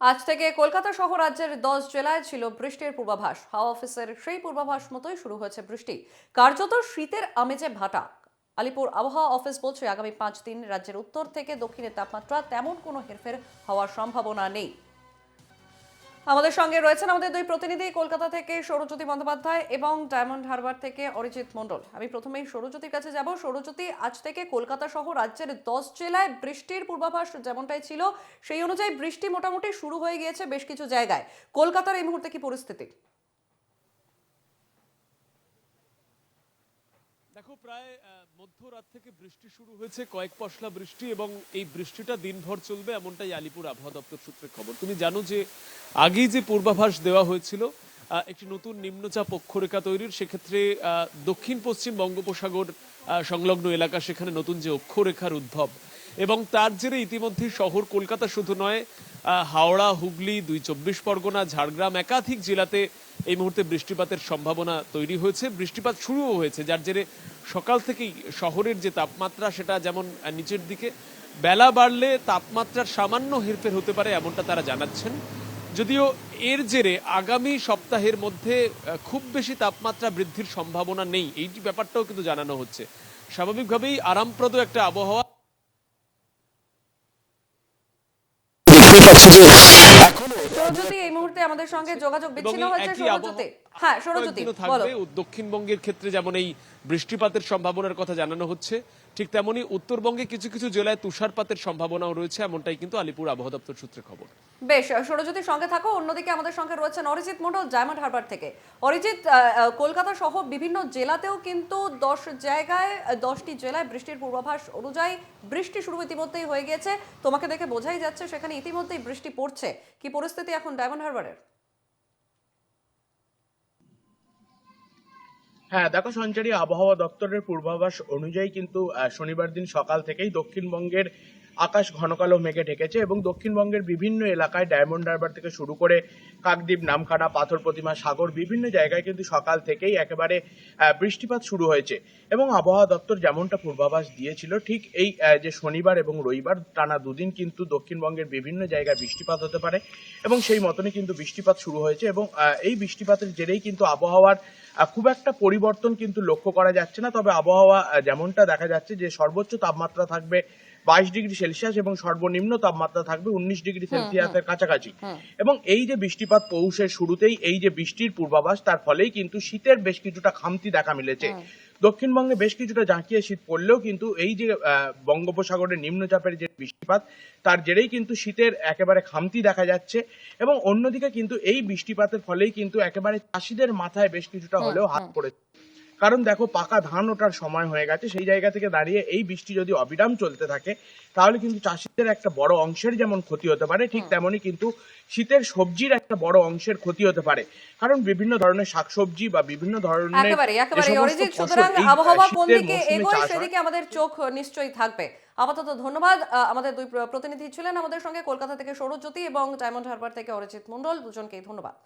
আজ থেকে কলকাতা সহ রাজ্যের 10 জেলায় ছিল বৃষ্টির পূর্বাভাস। হাওয়া অফিসের সেই পূর্বাভাস মতোই শুরু হয়েছে বৃষ্টি। কার্যত শীতের আমেজে ভাটা। আলিপুর আবহাওয়া অফিস বলছে আগামী 5 দিন রাজ্যের উত্তর থেকে দক্ষিণের তাপমাত্রা তেমন কোনো হেরফের হওয়ার সম্ভাবনা নেই। আমাদের সঙ্গে রয়েছেন আমাদের দুই প্রতিনিধি, কলকাতা থেকে সৌরজ্যোতি বন্দ্যোপাধ্যায় এবং ডায়মন্ড হারবার থেকে অরিজিৎ মণ্ডল। আমি প্রথমেই সৌরজ্যোতির কাছে যাব। সৌরজ্যোতি, আজ থেকে কলকাতা সহ রাজ্যের 10 জেলায় বৃষ্টির পূর্বাভাস যেমনটাই ছিল সেই অনুযায়ী বৃষ্টি মোটামুটি শুরু হয়ে গিয়েছে বেশ কিছু জায়গায়। কলকাতার এই মুহূর্তে কি পরিস্থিতি? দেখো, প্রায় মধ্যরাত থেকে বৃষ্টি শুরু হয়েছে, কয়েক পশলা বৃষ্টি, এবং এই বৃষ্টিটা দিনভর চলবে এমনটাই আলিপুর আবহাওয়া দপ্তর সূত্রে খবর। তুমি জানো যে আগেই যে পূর্বাভাস দেওয়া হয়েছিল একটি নতুন নিম্নচাপ অক্ষরেখা তৈরির, সেক্ষেত্রে দক্ষিণ পশ্চিম বঙ্গোপসাগর সংলগ্ন এলাকা, সেখানে নতুন যে অক্ষরেখার উদ্ভব, এবং তার জেরে ইতিমধ্যে শহর কলকাতা শুধু নয়, হাওড়া, হুগলি, 24 পরগনা, ঝাড়গ্রাম, একাধিক জেলাতে এই মুহূর্তে বৃষ্টিপাতের সম্ভাবনা তৈরি হয়েছে। বৃষ্টিপাত শুরুও হয়েছে, যার জেরে সকাল থেকেই শহরের যে তাপমাত্রা সেটা যেমন নিচের দিকে, বেলা বাড়লে তাপমাত্রার সামান্য হেরফের হতে পারে এমনটা তারা জানাচ্ছেন। যদিও এর জেরে আগামী সপ্তাহের মধ্যে খুব বেশি তাপমাত্রা বৃদ্ধির সম্ভাবনা নেই, এই ব্যাপারটাও কিন্তু জানানো হচ্ছে। স্বাভাবিকভাবেই আরামপ্রদ একটা আবহাওয়া। সৌরজ্যোতি, এই মুহূর্তে আমাদের সঙ্গে যোগাযোগ বিচ্ছিন্ন হয়েছে। সৌরজ্যোতি, হ্যাঁ সৌরজ্যোতি বলো। দক্ষিণবঙ্গের ক্ষেত্রে যেমন এই বৃষ্টিপাতের সম্ভাবনার কথা জানানো হচ্ছে, ঠিক তেমনি উত্তরবঙ্গে কিছু কিছু জেলায় তুষারপাতের সম্ভাবনাও রয়েছে, এমনটাই কিন্তু আলিপুর আবহাওয়া দপ্তর সূত্রে খবর। বেশ, সৌরজ্যোতির সঙ্গে থাকো। অন্যদিকে আমাদের সঙ্গে রয়েছেন অরিজিৎ মণ্ডল ডায়মন্ড হারবার থেকে। অরিজিৎ, কলকাতা সহ বিভিন্ন জেলাতেও কিন্তু 10টি জেলায় বৃষ্টির পূর্বাভাস অনুযায়ী বৃষ্টি শুরু ইতিমধ্যেই হয়ে গিয়েছে। তোমাকে দেখে বোঝাই যাচ্ছে সেখানে ইতিমধ্যেই বৃষ্টি পড়ছে। কি পরিস্থিতি এখন ডায়মন্ড হারবারের? হ্যাঁ দেখো সঞ্চারী, আবহাওয়া দপ্তরের পূর্বাভাস অনুযায়ী কিন্তু শনিবার দিন সকাল থেকেই দক্ষিণবঙ্গের আকাশ ঘন কালো মেঘে ঢেকেছে এবং দক্ষিণবঙ্গের বিভিন্ন এলাকায় ডায়মন্ড হারবার থেকে শুরু করে কাকদ্বীপ, নামখানা, পাথর প্রতিমা, সাগর, বিভিন্ন জায়গায় কিন্তু সকাল থেকেই একেবারে বৃষ্টিপাত শুরু হয়েছে। এবং আবহাওয়া দপ্তর যেমনটা পূর্বাভাস দিয়েছিল, ঠিক এই যে শনিবার এবং রবিবার টানা দুদিন কিন্তু দক্ষিণবঙ্গের বিভিন্ন জায়গায় বৃষ্টিপাত হতে পারে এবং সেই মতনই কিন্তু বৃষ্টিপাত শুরু হয়েছে। এবং এই বৃষ্টিপাতের জেরেই কিন্তু আবহাওয়ার খুব একটা পরিবর্তন কিন্তু লক্ষ্য করা যাচ্ছে না। তবে আবহাওয়া যেমনটা দেখা যাচ্ছে যে সর্বোচ্চ তাপমাত্রা থাকবে 22 ডিগ্রি সেলসিয়াস এবং সর্বনিম্ন তাপমাত্রা থাকবে 19 ডিগ্রি সেলসিয়াসের কাছাকাছি। এবং এই যে বৃষ্টিপাত পৌষের শুরুতেই এই যে বৃষ্টির পূর্বাভাস, তার ফলেই কিন্তু শীতের বেশ কিছুটা খামতি দেখা মিলেছে। দক্ষিণবঙ্গে বেশ কিছুটা জাঁকিয়ে শীত পড়লেও কিন্তু এই যে বঙ্গোপসাগরের নিম্নচাপের যে বৃষ্টিপাত, তার জেরেই কিন্তু শীতের একেবারে খামতি দেখা যাচ্ছে। এবং অন্যদিকে কিন্তু এই বৃষ্টিপাতের ফলেই কিন্তু একেবারে চাষিদের মাথায় বেশ কিছুটা হলেও হাত পড়েছে। কারণ দেখো, পাকা ধান ওঠার সময় হয়ে গেছে। সেই জায়গা থেকে দাঁড়িয়ে এই বৃষ্টি যদি অবিরাম চলতে থাকে, তাহলে কিন্তু চাষিদের একটা বড় অংশের যেমন ক্ষতি হতে পারে, ঠিক তেমনই কিন্তু শীতের সবজির একটা বড় অংশের ক্ষতি হতে পারে। কারণ বিভিন্ন ধরনের শাকসবজি বা বিভিন্ন ধরনের একেবারে যে একেবারে সমস্ত অরিজিৎ, ফসল সুতরাং এই আবহাওয়া কোন শীতের দিকে মৌসুমে এগোয় চাষ হয়। সেদিকে আমাদের চোখ নিশ্চয়ই থাকবে। আপাতত ধন্যবাদ। আমাদের দুই প্রতিনিধি ছিলেন আমাদের সঙ্গে, কলকাতা থেকে সৌরজ্যোতি এবং ডায়মন্ড হারবার থেকে অরিজিৎ মণ্ডল, দুজনকেই ধন্যবাদ।